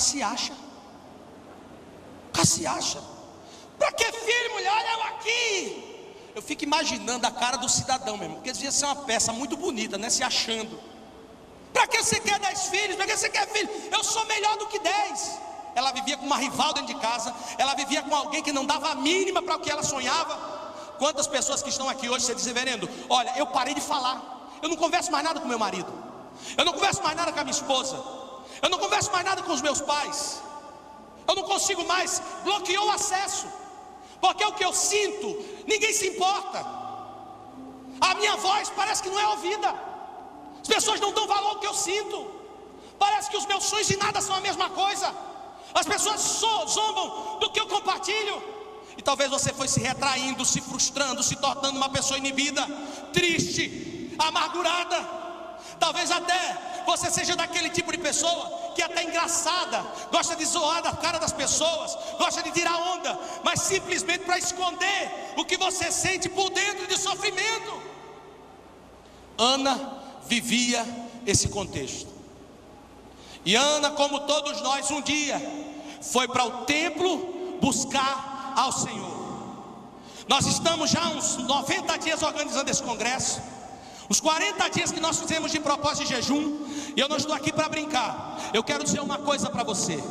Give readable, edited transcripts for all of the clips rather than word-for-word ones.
se acha. O cara se acha. Para que filho, mulher? Olha eu aqui. Eu fico imaginando a cara do cidadão mesmo, porque devia ser uma peça muito bonita, né? Se achando. Para que você quer 10 filhos? Para que você quer filho? Eu sou melhor do que 10. Ela vivia com uma rival dentro de casa. Ela vivia com alguém que não dava a mínima para o que ela sonhava. Quantas pessoas que estão aqui hoje, você diz, reverendo, olha, eu parei de falar. Eu não converso mais nada com meu marido. Eu não converso mais nada com a minha esposa. Eu não converso mais nada com os meus pais. Eu não consigo mais. Bloqueou o acesso. Porque o que eu sinto, ninguém se importa. A minha voz parece que não é ouvida. As pessoas não dão valor ao que eu sinto. Parece que os meus sonhos e nada são a mesma coisa. As pessoas zombam do que eu compartilho. E talvez você foi se retraindo, se frustrando, se tornando uma pessoa inibida, triste, amargurada. Talvez até você seja daquele tipo de pessoa que é até engraçada, gosta de zoar da cara das pessoas, gosta de tirar onda, mas simplesmente para esconder o que você sente por dentro de sofrimento. Ana vivia esse contexto. E Ana, como todos nós, um dia foi para o templo buscar ao Senhor. Nós estamos já uns 90 dias organizando esse congresso. Os 40 dias que nós fizemos de propósito de jejum. E eu não estou aqui para brincar. Eu quero dizer uma coisa para você.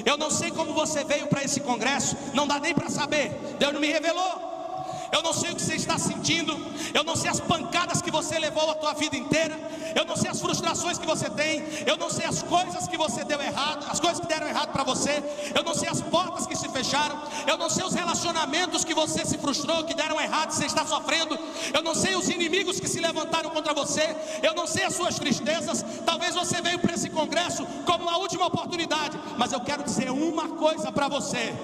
Eu não sei como você veio para esse congresso. Não dá nem para saber. Deus não me revelou. Eu não sei o que você está sentindo. Eu não sei as pancadas que você levou a tua vida inteira. Eu não sei as frustrações que você tem. Eu não sei as coisas que você deu errado, as coisas que deram errado para você. Eu não sei as portas que se fecharam. Eu não sei os relacionamentos que você se frustrou, que deram errado, você está sofrendo. Eu não sei os inimigos que se levantaram contra você. Eu não sei as suas tristezas. Talvez você veio para esse congresso como uma última oportunidade. Mas eu quero dizer uma coisa para você.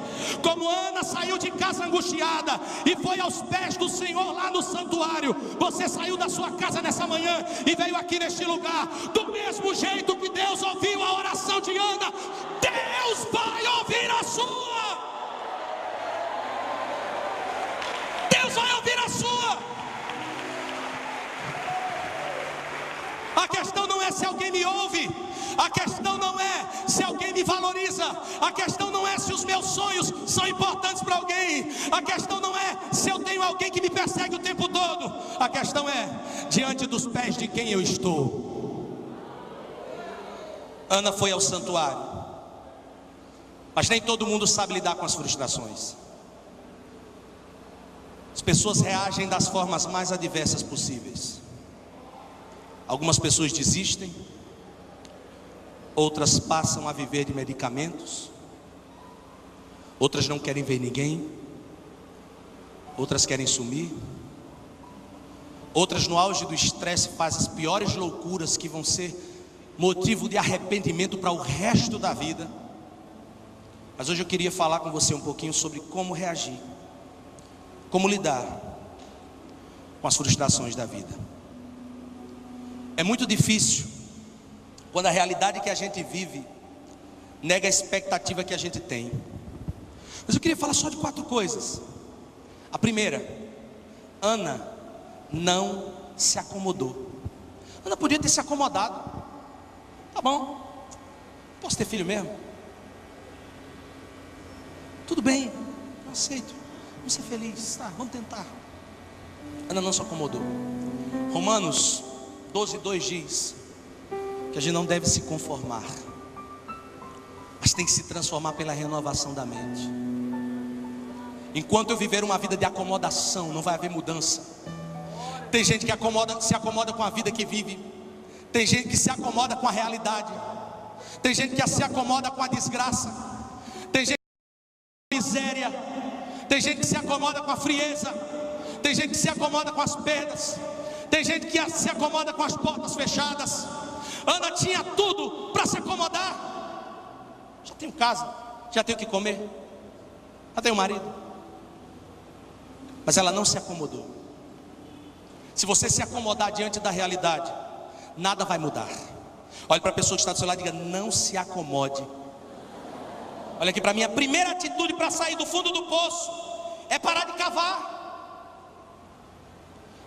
Como Ana saiu de casa angustiada e foi aos pés do Senhor lá no santuário, você saiu da sua casa nessa manhã e veio aqui neste lugar, do mesmo jeito que Deus ouviu a oração de Ana, Deus vai ouvir a sua. Deus vai ouvir a sua. A questão não é se alguém me ouve. A questão não é se alguém me valoriza. A questão não é se os meus sonhos são importantes para alguém. A questão não é se eu tenho alguém que me persegue o tempo todo. A questão é diante dos pés de quem eu estou. Ana foi ao santuário, mas nem todo mundo sabe lidar com as frustrações. As pessoas reagem das formas mais adversas possíveis. Algumas pessoas desistem. Outras passam a viver de medicamentos. Outras não querem ver ninguém. Outras querem sumir. Outras no auge do estresse fazem as piores loucuras que vão ser motivo de arrependimento para o resto da vida. Mas hoje eu queria falar com você um pouquinho sobre como reagir, como lidar com as frustrações da vida. É muito difícil quando a realidade que a gente vive nega a expectativa que a gente tem. Mas eu queria falar só de 4 coisas. A primeira, Ana não se acomodou. Ana podia ter se acomodado. Tá bom, posso ter filho mesmo? Tudo bem, eu aceito. Vamos ser felizes, tá, vamos tentar. Ana não se acomodou. Romanos 12:2 diz que a gente não deve se conformar, mas tem que se transformar pela renovação da mente. Enquanto eu viver uma vida de acomodação, não vai haver mudança. Tem gente que se acomoda com a vida que vive. Tem gente que se acomoda com a realidade. Tem gente que se acomoda com a desgraça. Tem gente com a miséria. Tem gente que se acomoda com a frieza. Tem gente que se acomoda com as perdas. Tem gente que se acomoda com as portas fechadas. Ana tinha tudo para se acomodar. Já tenho casa, já tenho o que comer, já tenho marido. Mas ela não se acomodou. Se você se acomodar diante da realidade, nada vai mudar. Olhe para a pessoa que está do seu lado e diga: não se acomode. Olha aqui para mim, a primeira atitude para sair do fundo do poço é parar de cavar.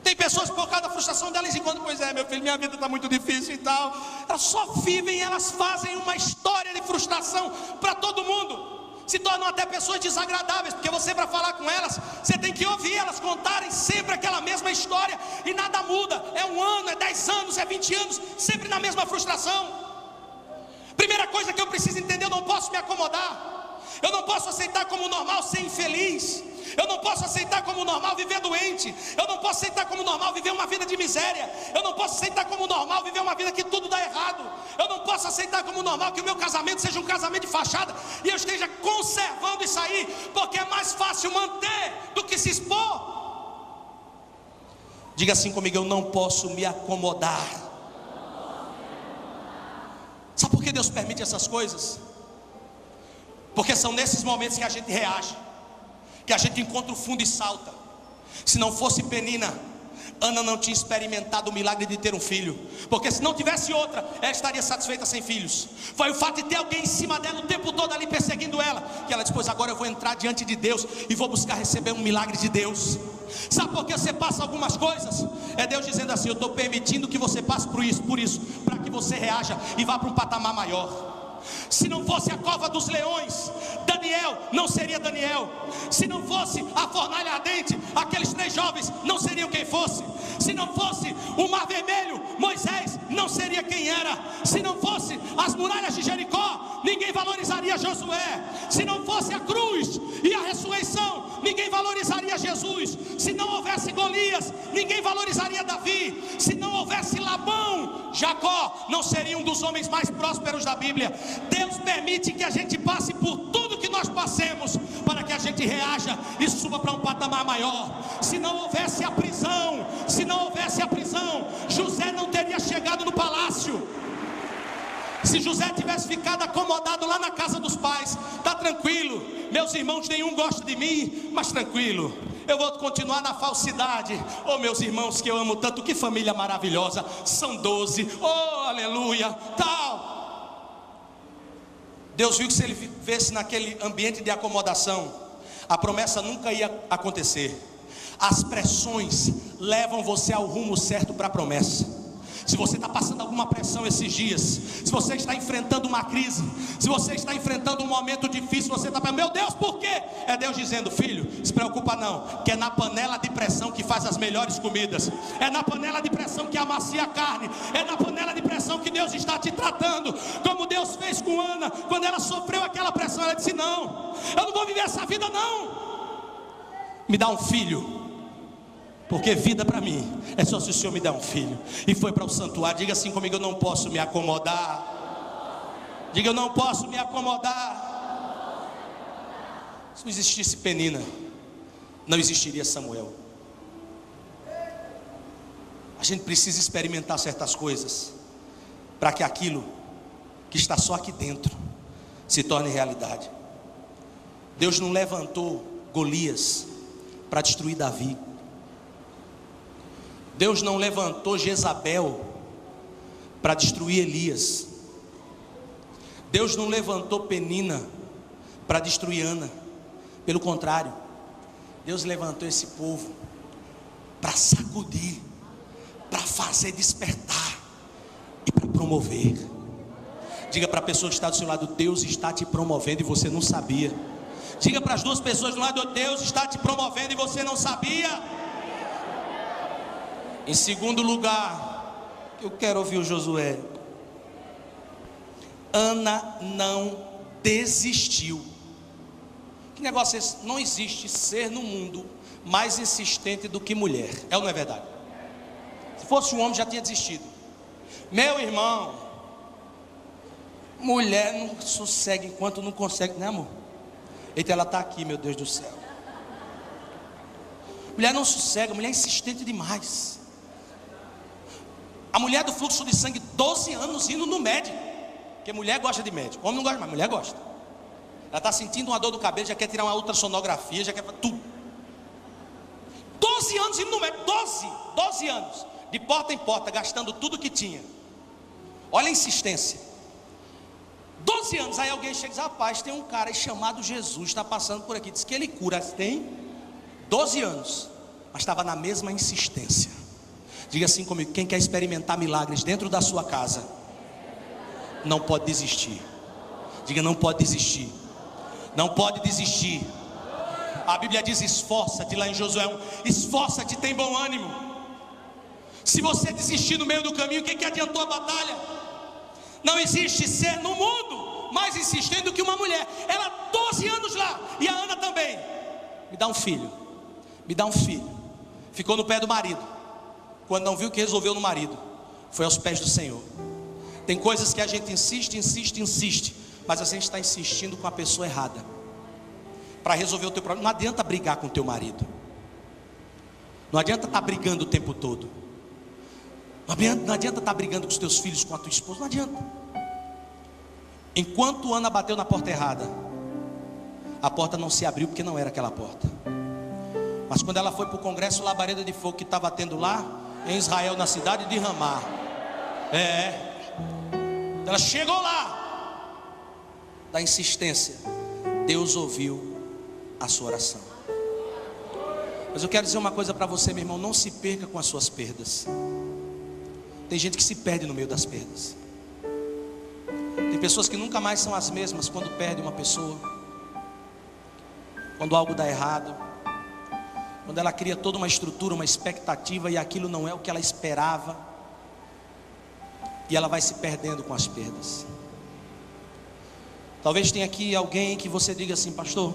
Tem pessoas que por causa da frustração delas enquanto, pois é, meu filho, minha vida está muito difícil e tal. Elas só vivem, elas fazem uma história de frustração para todo mundo. Se tornam até pessoas desagradáveis, porque você, para falar com elas, você tem que ouvir elas contarem sempre aquela mesma história, e nada muda. É 1 ano, é 10 anos, é 20 anos, sempre na mesma frustração. Primeira coisa que eu preciso entender: eu não posso me acomodar. Eu não posso aceitar como normal ser infeliz. Eu não posso aceitar como normal viver doente. Eu não posso aceitar como normal viver uma vida de miséria. Eu não posso aceitar como normal viver uma vida que tudo dá errado. Eu não posso aceitar como normal que o meu casamento seja um casamento de fachada e eu esteja conservando isso aí, porque é mais fácil manter do que se expor. Diga assim comigo: eu não posso me acomodar. Sabe por que Deus permite essas coisas? Porque são nesses momentos que a gente reage, que a gente encontra o fundo e salta. Se não fosse Penina, Ana não tinha experimentado o milagre de ter um filho, porque se não tivesse outra, ela estaria satisfeita sem filhos. Foi o fato de ter alguém em cima dela o tempo todo ali perseguindo ela, que ela disse: pois agora eu vou entrar diante de Deus e vou buscar receber um milagre de Deus. Sabe por que você passa algumas coisas? É Deus dizendo assim: eu estou permitindo que você passe por isso, para que você reaja e vá para um patamar maior. Se não fosse a cova dos leões, Daniel não seria Daniel. Se não fosse a fornalha ardente, aqueles 3 jovens não seriam quem fosse. Se não fosse o mar vermelho, Moisés não seria quem era. Se não fosse as muralhas de Jericó, ninguém valorizaria Josué. Se não fosse a cruz e a ressurreição, ninguém valorizaria Jesus. Se não houvesse Golias, ninguém valorizaria Davi. Se não houvesse Labão, Jacó não seria um dos homens mais prósperos da Bíblia. Deus permite que a gente passe por tudo que nós passemos, para que a gente reaja e suba para um patamar maior. Se não houvesse a prisão, José não teria chegado no palácio. Se José tivesse ficado acomodado lá na casa dos pais, tá tranquilo, meus irmãos nenhum gosta de mim, mas tranquilo, eu vou continuar na falsidade. Oh, meus irmãos que eu amo tanto, que família maravilhosa, são 12, oh aleluia, tal. Deus viu que se ele vivesse naquele ambiente de acomodação, a promessa nunca ia acontecer. As pressões levam você ao rumo certo para a promessa. Se você está passando alguma pressão esses dias, se você está enfrentando uma crise, se você está enfrentando um momento difícil, você está pensando: meu Deus, por quê? É Deus dizendo: filho, se preocupa não, que é na panela de pressão que faz as melhores comidas. É na panela de pressão que amacia a carne. É na panela de pressão que Deus está te tratando. Como Deus fez com Ana, quando ela sofreu aquela pressão, ela disse: não, eu não vou viver essa vida não. Me dá um filho, porque vida para mim é só se o Senhor me der um filho. E foi para o santuário. Diga assim comigo: eu não posso me acomodar. Diga: eu não posso me acomodar. Se não existisse Penina, não existiria Samuel. A gente precisa experimentar certas coisas, para que aquilo que está só aqui dentro se torne realidade. Deus não levantou Golias para destruir Davi. Deus não levantou Jezabel para destruir Elias. Deus não levantou Penina para destruir Ana. Pelo contrário, Deus levantou esse povo para sacudir, para fazer despertar e para promover. Diga para a pessoa que está do seu lado: Deus está te promovendo e você não sabia. Diga para as 2 pessoas do lado: Deus está te promovendo e você não sabia. Em segundo lugar, eu quero ouvir o Josué. Ana não desistiu. Que negócio é esse? Não existe ser no mundo mais insistente do que mulher. É ou não é verdade? Se fosse um homem já tinha desistido. Meu irmão, mulher não sossega enquanto não consegue, né amor? Eita, ela está aqui, meu Deus do céu. Mulher não sossega, mulher é insistente demais. A mulher do fluxo de sangue, 12 anos indo no médico. Porque mulher gosta de médico. Homem não gosta mais, mulher gosta. Ela está sentindo uma dor do cabelo, já quer tirar uma ultrassonografia, já quer tudo. 12 anos indo no médico. 12 anos. De porta em porta, gastando tudo que tinha. Olha a insistência. 12 anos, aí alguém chega e diz: rapaz, tem um cara aí chamado Jesus, está passando por aqui, diz que ele cura. Tem 12 anos. mas estava na mesma insistência. Diga assim comigo: quem quer experimentar milagres dentro da sua casa, não pode desistir. Diga: não pode desistir. Não pode desistir. A Bíblia diz: esforça-te, lá em Josué 1, esforça-te, tem bom ânimo. Se você desistir no meio do caminho, o que adiantou a batalha? Não existe ser no mundo mais insistente do que uma mulher. Ela 12 anos lá, e a Ana também. Me dá um filho, me dá um filho. Ficou no pé do marido. Quando não viu o que resolveu no marido, foi aos pés do Senhor. Tem coisas que a gente insiste, mas a gente está insistindo com a pessoa errada para resolver o teu problema. Não adianta brigar com o teu marido, não adianta estar brigando o tempo todo, não adianta estar brigando com os teus filhos, com a tua esposa, não adianta. Enquanto Ana bateu na porta errada, a porta não se abriu, porque não era aquela porta. Mas quando ela foi para o congresso Labareda de Fogo, que estava tendo lá em Israel, na cidade de Ramá, ela chegou lá, da insistência, Deus ouviu a sua oração. Mas eu quero dizer uma coisa para você, meu irmão: não se perca com as suas perdas. Tem gente que se perde no meio das perdas. Tem pessoas que nunca mais são as mesmas quando perde uma pessoa, quando algo dá errado, quando ela cria toda uma estrutura, uma expectativa, e aquilo não é o que ela esperava, e ela vai se perdendo com as perdas. Talvez tenha aqui alguém que você diga assim: pastor,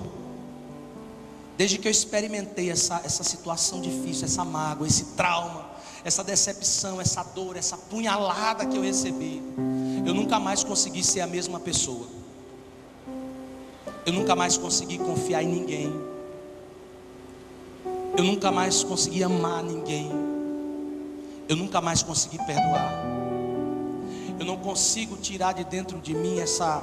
desde que eu experimentei essa situação difícil, essa mágoa, esse trauma, essa decepção, essa dor, essa punhalada que eu recebi, eu nunca mais consegui ser a mesma pessoa. Eu nunca mais consegui confiar em ninguém. Eu nunca mais consegui amar ninguém. Eu nunca mais consegui perdoar. Eu não consigo tirar de dentro de mim essa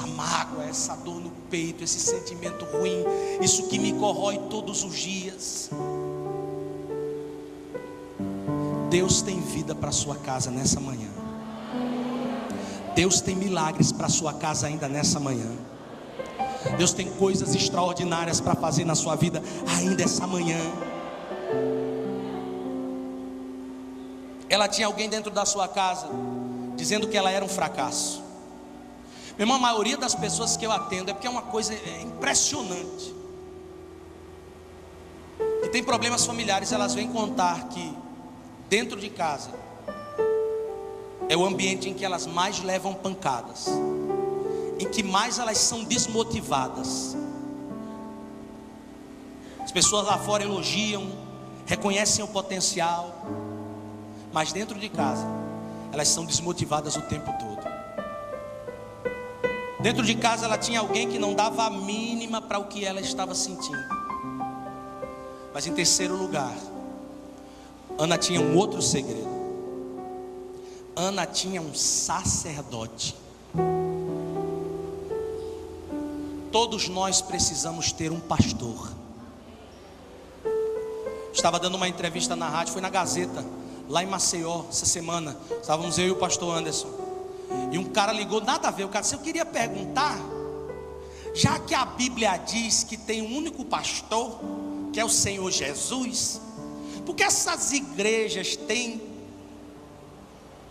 mágoa, essa dor no peito, esse sentimento ruim, isso que me corrói todos os dias. Deus tem vida para a sua casa nessa manhã. Deus tem milagres para a sua casa ainda nessa manhã. Deus tem coisas extraordinárias para fazer na sua vida ainda essa manhã. Ela tinha alguém dentro da sua casa dizendo que ela era um fracasso. Meu irmão, a maioria das pessoas que eu atendo é porque é uma coisa impressionante, que tem problemas familiares. Elas vêm contar que dentro de casa é o ambiente em que elas mais levam pancadas, em que mais elas são desmotivadas. As pessoas lá fora elogiam, reconhecem o potencial, mas dentro de casa elas são desmotivadas o tempo todo. Dentro de casa ela tinha alguém que não dava a mínima para o que ela estava sentindo. Mas em terceiro lugar, Ana tinha um outro segredo. Ana tinha um sacerdote. Todos nós precisamos ter um pastor. Estava dando uma entrevista na rádio, foi na Gazeta, lá em Maceió, essa semana. Estávamos eu e o pastor Anderson, e um cara ligou, nada a ver. O cara disse: eu queria perguntar, já que a Bíblia diz que tem um único pastor, que é o Senhor Jesus, por que essas igrejas têm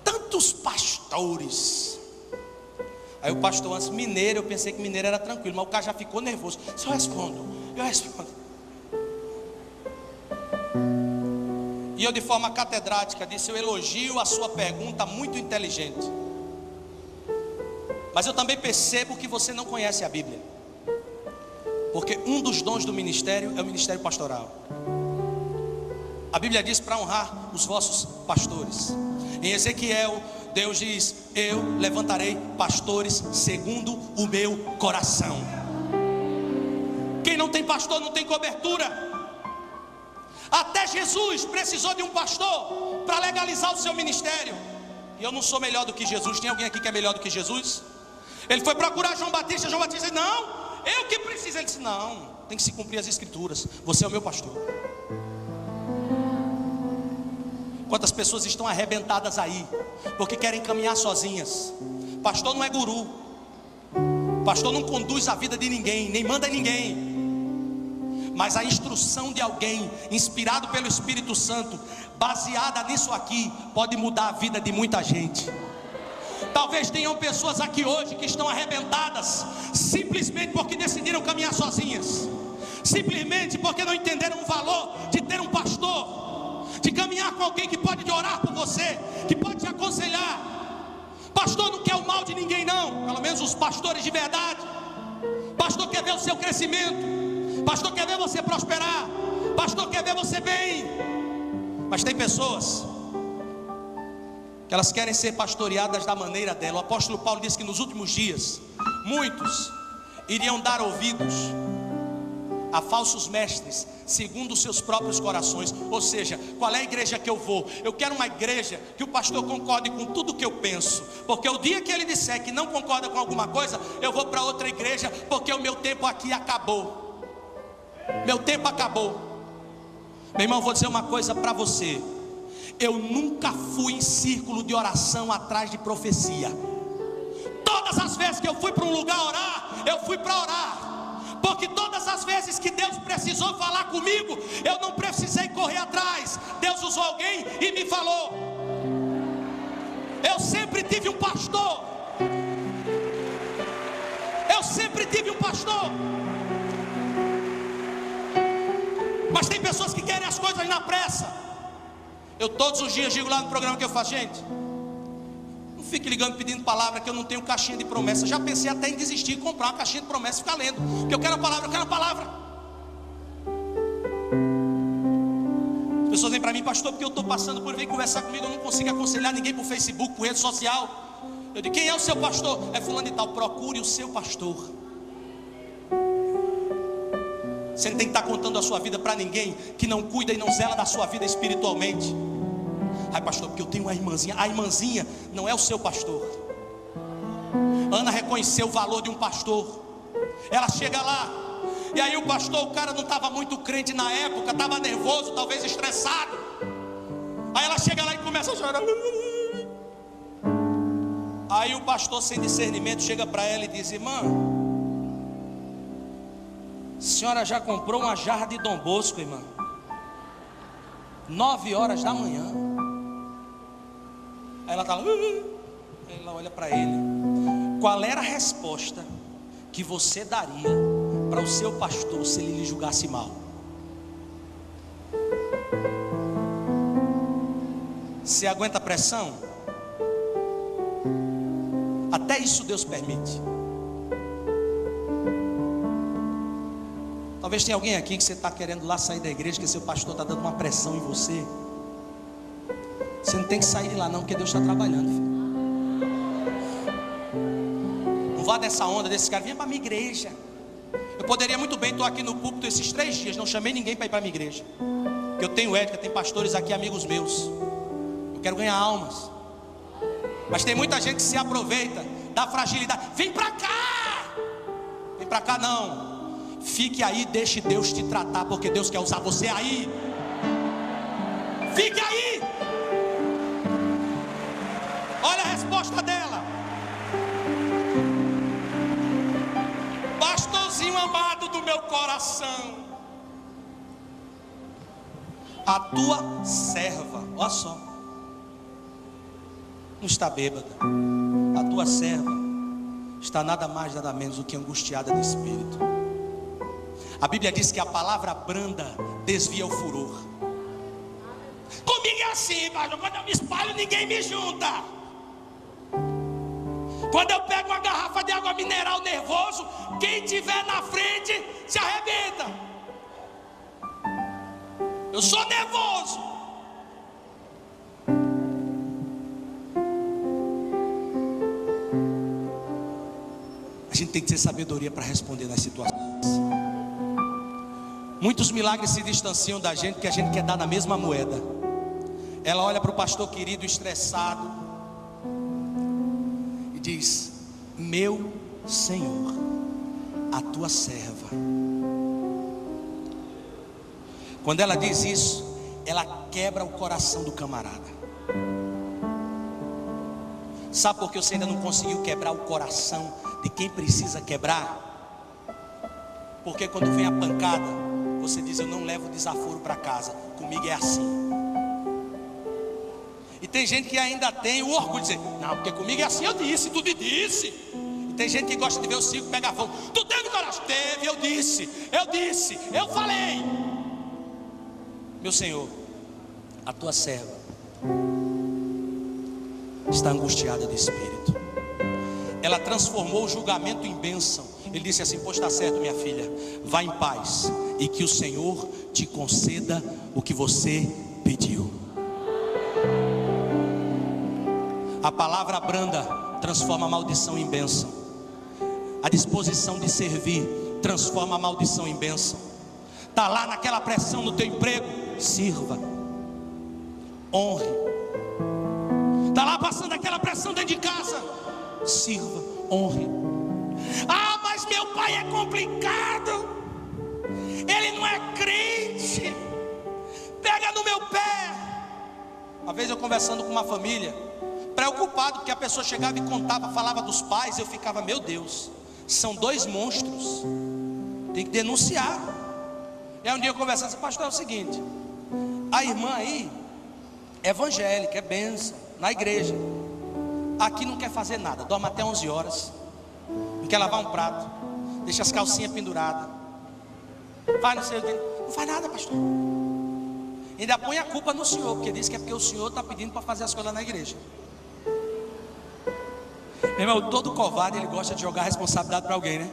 tantos pastores? Aí o pastor Anderson, mineiro, eu pensei que mineiro era tranquilo, mas o cara já ficou nervoso. Se eu respondo. E eu, de forma catedrática, disse: eu elogio a sua pergunta, muito inteligente, mas eu também percebo que você não conhece a Bíblia, porque um dos dons do ministério é o ministério pastoral. A Bíblia diz para honrar os vossos pastores. Em Ezequiel, Deus diz: eu levantarei pastores segundo o meu coração. Quem não tem pastor não tem cobertura. Até Jesus precisou de um pastor para legalizar o seu ministério. E eu não sou melhor do que Jesus. Tem alguém aqui que é melhor do que Jesus? Ele foi procurar João Batista. João Batista disse: não, eu que preciso. Ele disse: não, tem que se cumprir as escrituras. Você é o meu pastor. Quantas pessoas estão arrebentadas aí porque querem caminhar sozinhas? Pastor não é guru. Pastor não conduz a vida de ninguém, nem manda ninguém. mas a instrução de alguém, inspirado pelo Espírito Santo, baseada nisso aqui, pode mudar a vida de muita gente. Talvez tenham pessoas aqui hoje que estão arrebentadas, simplesmente porque decidiram caminhar sozinhas, simplesmente porque não entenderam o valor de ter um pastor, de caminhar com alguém que pode orar por você, que pode te aconselhar. Pastor não quer o mal de ninguém não, pelo menos os pastores de verdade. Pastor quer ver o seu crescimento, pastor quer ver você prosperar, pastor quer ver você bem. Mas tem pessoas que elas querem ser pastoreadas da maneira dela. O apóstolo Paulo disse que nos últimos dias muitos iriam dar ouvidos a falsos mestres, segundo os seus próprios corações. Ou seja, qual é a igreja que eu vou? Eu quero uma igreja que o pastor concorde com tudo que eu penso, porque o dia que ele disser que não concorda com alguma coisa, eu vou para outra igreja, porque o meu tempo aqui acabou. Meu tempo acabou. Meu irmão, vou dizer uma coisa para você: eu nunca fui em círculo de oração atrás de profecia. Todas as vezes que eu fui para um lugar orar, eu fui para orar, porque todas as vezes que Deus precisou falar comigo, eu não precisei correr atrás. Deus usou alguém e me falou. Eu sempre tive um pastor. Eu sempre tive um pastor. Mas tem pessoas que querem as coisas na pressa. Eu todos os dias digo lá no programa que eu faço: gente, não fique ligando pedindo palavra, que eu não tenho caixinha de promessa. Já pensei até em desistir de comprar uma caixinha de promessa e ficar lendo, porque eu quero a palavra, eu quero a palavra. As pessoas vêm para mim: pastor, porque eu estou passando por, vem conversar comigo, eu não consigo aconselhar ninguém por Facebook, por rede social. Eu digo: quem é o seu pastor? É fulano e tal. Procure o seu pastor. Você não tem que estar contando a sua vida para ninguém que não cuida e não zela da sua vida espiritualmente. Ai, pastor, porque eu tenho uma irmãzinha. A irmãzinha não é o seu pastor. Ana reconheceu o valor de um pastor. Ela chega lá, e aí o pastor, o cara não estava muito crente na época, estava nervoso, talvez estressado. Aí ela chega lá e começa a chorar. Aí o pastor, sem discernimento, chega para ela e diz: irmã, a senhora já comprou uma jarra de Dom Bosco, irmã? 9 horas da manhã. Aí ela está lá. Ela olha para ele: qual era a resposta que você daria para o seu pastor se ele lhe julgasse mal? Você aguenta a pressão? Até isso Deus permite. Talvez tenha alguém aqui que você está querendo lá sair da igreja, que seu pastor está dando uma pressão em você. Você não tem que sair de lá não, porque Deus está trabalhando, filho. Não vá dessa onda desse cara: venha para a minha igreja. Eu poderia muito bem estar aqui no púlpito esses 3 dias, não chamei ninguém para ir para a minha igreja, porque eu tenho ética, tem pastores aqui, amigos meus. Eu quero ganhar almas. Mas tem muita gente que se aproveita da fragilidade. Vem para cá. Vem para cá não. Fique aí, deixe Deus te tratar, porque Deus quer usar você aí. Fique aí. Olha a resposta dela: pastorzinho amado do meu coração, a tua serva, olha só, não está bêbada. A tua serva está nada mais, nada menos do que angustiada de espírito. A Bíblia diz que a palavra branda desvia o furor. Comigo é assim, pastor: quando eu me espalho, ninguém me junta. Quando eu pego uma garrafa de água mineral nervoso, quem tiver na frente se arrebenta. Eu sou nervoso. A gente tem que ter sabedoria para responder nas situações. Muitos milagres se distanciam da gente porque a gente quer dar na mesma moeda. Ela olha para o pastor querido estressado e diz: meu Senhor, a tua serva. Quando ela diz isso, ela quebra o coração do camarada. Sabe por que você ainda não conseguiu quebrar o coração de quem precisa quebrar? Porque quando vem a pancada, você diz: eu não levo desaforo para casa, comigo é assim. E tem gente que ainda tem o orgulho de dizer: não, porque comigo é assim, eu disse, tu me disse. E tem gente que gosta de ver o circo pegar fogo. Tu teve coragem? Teve, eu disse, eu falei. Meu Senhor, a tua serva está angustiada de espírito. Ela transformou o julgamento em bênção. Ele disse assim: pois está certo, minha filha, vá em paz, e que o Senhor te conceda o que você pediu. A palavra branda transforma a maldição em bênção. A disposição de servir transforma a maldição em bênção. Está lá naquela pressão no teu emprego, sirva, honre. Está lá passando aquela pressão dentro de casa, sirva, honre. Ah, mas meu pai é complicado, ele não é crente, pega no meu pé. Uma vez eu conversando com uma família, preocupado, porque a pessoa chegava e contava, falava dos pais, eu ficava: meu Deus, são dois monstros, tem que denunciar. E aí um dia eu conversando, disse: pastor, é o seguinte, a irmã aí é evangélica, é bênção, na igreja, aqui não quer fazer nada, dorme até 11 horas, não quer lavar um prato, deixa as calcinhas penduradas, vai não sei o que, não faz nada, pastor. Ainda põe a culpa no senhor, porque diz que é porque o senhor está pedindo para fazer as coisas na igreja. Meu irmão, todo covarde, ele gosta de jogar a responsabilidade para alguém, né?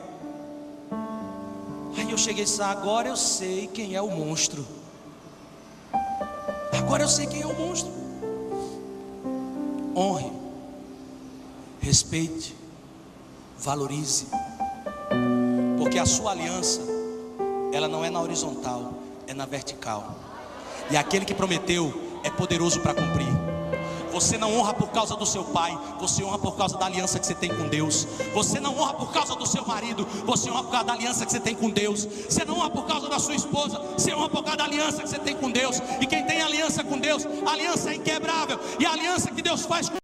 Aí eu cheguei e disse: agora eu sei quem é o monstro. Agora eu sei quem é o monstro. Honre, respeite, valorize, porque a sua aliança, ela não é na horizontal, é na vertical. E aquele que prometeu é poderoso para cumprir. Você não honra por causa do seu pai, você honra por causa da aliança que você tem com Deus. Você não honra por causa do seu marido, você honra por causa da aliança que você tem com Deus. Você não honra por causa da sua esposa, você honra por causa da aliança que você tem com Deus. E quem tem aliança com Deus, a aliança é inquebrável. E a aliança que Deus faz com